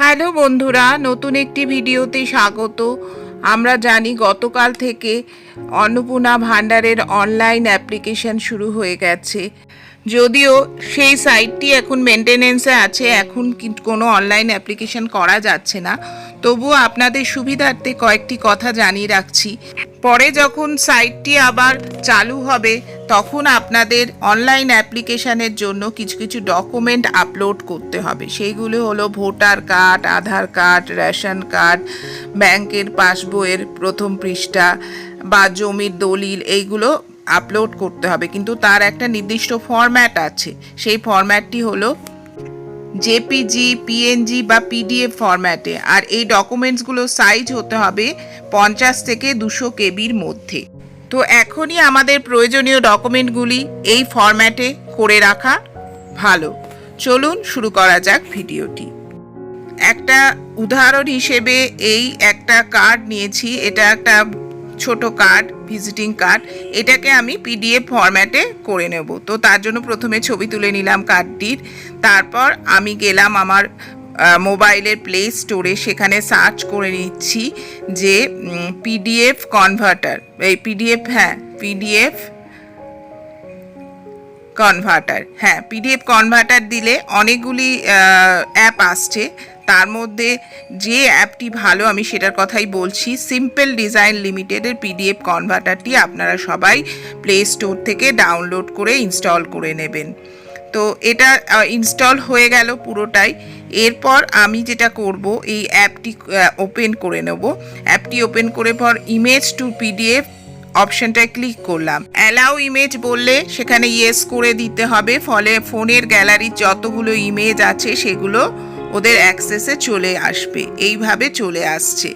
Hello বন্ধুরা, নতুন একটি ভিডিওতে স্বাগত। আমরা জানি গতকাল থেকে অন্নপূর্ণা ভান্ডারের অনলাইন অ্যাপ্লিকেশন শুরু হয়ে গেছে। যদিও সেই সাইটটি এখন মেনটেনেন্সে আছে, এখন কোনো অনলাইন অ্যাপ্লিকেশন করা যাচ্ছে না, তবুও আপনাদের সুবিধার্থে কয়েকটি কথা জানিয়ে রাখছি। পরে যখন সাইটটি আবার চালু হবে তখন আপনাদের অনলাইন অ্যাপ্লিকেশনের জন্য কিছু কিছু ডকুমেন্ট আপলোড করতে হবে। সেইগুলো হলো ভোটার কার্ড, আধার কার্ড, রেশন কার্ড, ব্যাংকের পাসবইয়ের প্রথম পৃষ্ঠা বা জমির দলিল, এইগুলো আপলোড করতে হবে। কিন্তু তার একটা নির্দিষ্ট ফরম্যাট আছে, সেই ফরম্যাটটি হলো জেপিজি, পিএনজি বা পিডিএফ ফরম্যাটে। আর এই ডকুমেন্টসগুলো সাইজ হতে হবে 50 থেকে 200 কেবির মধ্যে। তো এখনই আমাদের প্রয়োজনীয় ডকুমেন্টগুলি এই ফরম্যাটে করে রাখা ভালো। চলুন শুরু করা যাক ভিডিওটি। একটা উদাহরণ হিসেবে এই একটা কার্ড নিয়েছি, এটা একটা ছোট কার্ড, ভিজিটিং কার্ড। এটাকে আমি পিডিএফ ফরম্যাটে করে নেব। তো তার জন্য প্রথমে ছবি তুলে নিলাম কার্ডটির, তারপর আমি গেলাম আমার মোবাইলের প্লে স্টোরে, সেখানে সার্চ করে নিচ্ছি যে পিডিএফ কনভার্টার, এই পিডিএফ পিডিএফ কনভার্টার দিলে অনেকগুলি অ্যাপ আসছে। তার মধ্যে যে অ্যাপটি ভালো আমি সেটার কথাই বলছি, সিম্পল ডিজাইন লিমিটেডের পিডিএফ কনভার্টারটি আপনারা সবাই প্লে স্টোর থেকে ডাউনলোড করে ইনস্টল করে নেবেন। তো এটা ইনস্টল হয়ে গেল পুরোটাই। এরপর আমি যেটা করব, এই অ্যাপটি ওপেন করে নেব। অ্যাপটি ওপেন করে পর ইমেজ টু পিডিএফ অপশানটায় ক্লিক করলাম। অ্যালাউ ইমেজ বললে সেখানে ইয়েস করে দিতে হবে, ফলে ফোনের গ্যালারির যতগুলো ইমেজ আছে সেগুলো ওদের অ্যাক্সেসে চলে আসবে। এইভাবে চলে আসছে।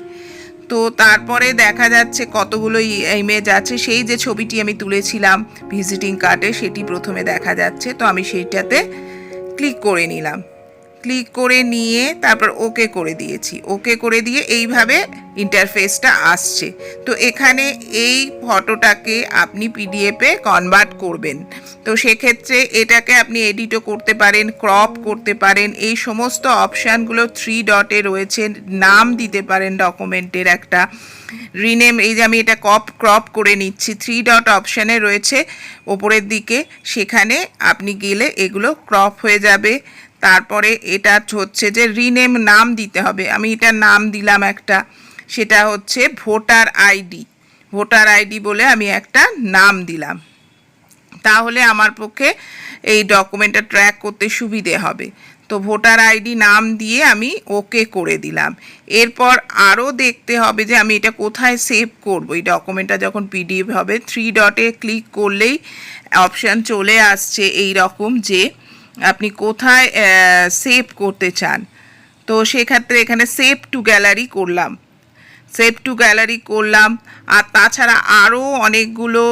তো তারপরে দেখা যাচ্ছে কতগুলো ইমেজ আছে। সেই যে ছবিটি আমি তুলেছিলাম ভিজিটিং কার্ডে, সেটি প্রথমে দেখা যাচ্ছে। তো আমি সেইটাতে ক্লিক করে নিলাম। ক্লিক করে নিয়ে তারপর ওকে করে দিয়েছি। ওকে করে দিয়ে এইভাবে ইন্টারফেসটা আসছে। তো এখানে এই ফটোটাকে আপনি পিডিএফে কনভার্ট করবেন। তো সেক্ষেত্রে এটাকে আপনি এডিটও করতে পারেন, ক্রপ করতে পারেন। এই সমস্ত অপশানগুলো 3 ডটে রয়েছে। নাম দিতে পারেন ডকুমেন্টের একটা, রিনেম। এই যে আমি এটা ক্রপ করে নিচ্ছি, 3 ডট অপশানে রয়েছে ওপরের দিকে, সেখানে আপনি গেলে এগুলো ক্রপ হয়ে যাবে। তারপরে এটা হচ্ছে যে রিনেম, নাম দিতে হবে। আমি এটা নাম দিলাম একটা, সেটা হচ্ছে ভোটার আইডি বলে আমি একটা নাম দিলাম। তাহলে আমার পক্ষে এই ডকুমেন্টটা ট্র্যাক করতে সুবিধে হবে। তো ভোটার আইডি নাম দিয়ে আমি ওকে করে দিলাম। এরপর আরও দেখতে হবে যে আমি এটা কোথায় সেভ করব। এই ডকুমেন্টটা যখন পিডিএফ হবে 3 ডটে ক্লিক করলেই অপশান চলে আসছে এই রকম যে আপনি কোথায় সেভ করতে চান। তো সেক্ষেত্রে এখানে সেভ টু গ্যালারি করলাম। আর তাছাড়া আরও অনেকগুলো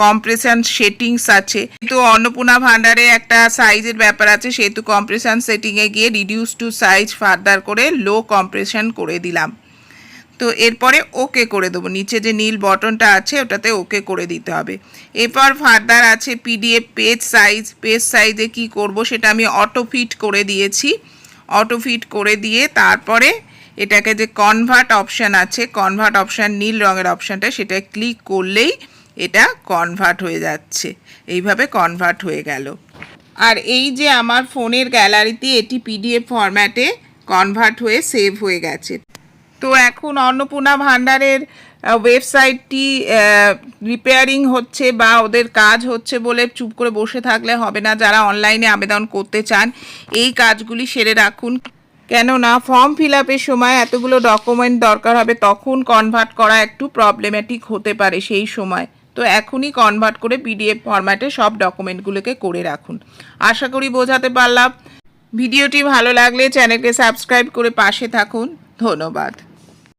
কম্প্রেশন সেটিংস আছে। কিন্তু অন্নপূর্ণা ভান্ডারে একটা সাইজের ব্যাপার আছে, সেহেতু কম্প্রেশন সেটিংয়ে গিয়ে রিডিউস টু সাইজ ফার্দার করে লো কম্প্রেশন করে দিলাম। তো এরপরে ওকে করে দেবো। নিচে যে নীল বটনটা আছে ওটাতে ওকে করে দিতে হবে। এরপর ফার্দার আছে পিডিএফ পেজ সাইজে কি করব সেটা আমি অটো ফিট করে দিয়েছি। অটো ফিট করে দিয়ে তারপরে এটাকে যে কনভার্ট অপশান আছে, কনভার্ট অপশান নীল রঙের অপশানটা, সেটা ক্লিক করলেই এটা কনভার্ট হয়ে যাচ্ছে। এইভাবে কনভার্ট হয়ে গেল। আর এই যে আমার ফোনের গ্যালারিতে এটি পিডিএফ ফরম্যাটে কনভার্ট হয়ে সেভ হয়ে গেছে। তো এখন অন্নপূর্ণা ভান্ডারের ওয়েবসাইটটি রিপেয়ারিং হচ্ছে বা ওদের কাজ হচ্ছে বলে চুপ করে বসে থাকলে হবে না। যারা অনলাইনে আবেদন করতে চান এই কাজগুলি সেরে রাখুন, কেননা ফর্ম ফিল আপের সময় এতগুলো ডকুমেন্ট দরকার হবে, তখন কনভার্ট করা একটু প্রবলেম্যাটিক হতে পারে সেই সময়। তো এখনই কনভার্ট করে পিডিএফ ফরম্যাটে সব ডকুমেন্টগুলোকে করে রাখুন। আশা করি বোঝাতে পারলাম। ভিডিওটি ভালো লাগলে চ্যানেলকে সাবস্ক্রাইব করে পাশে থাকুন। ধন্যবাদ।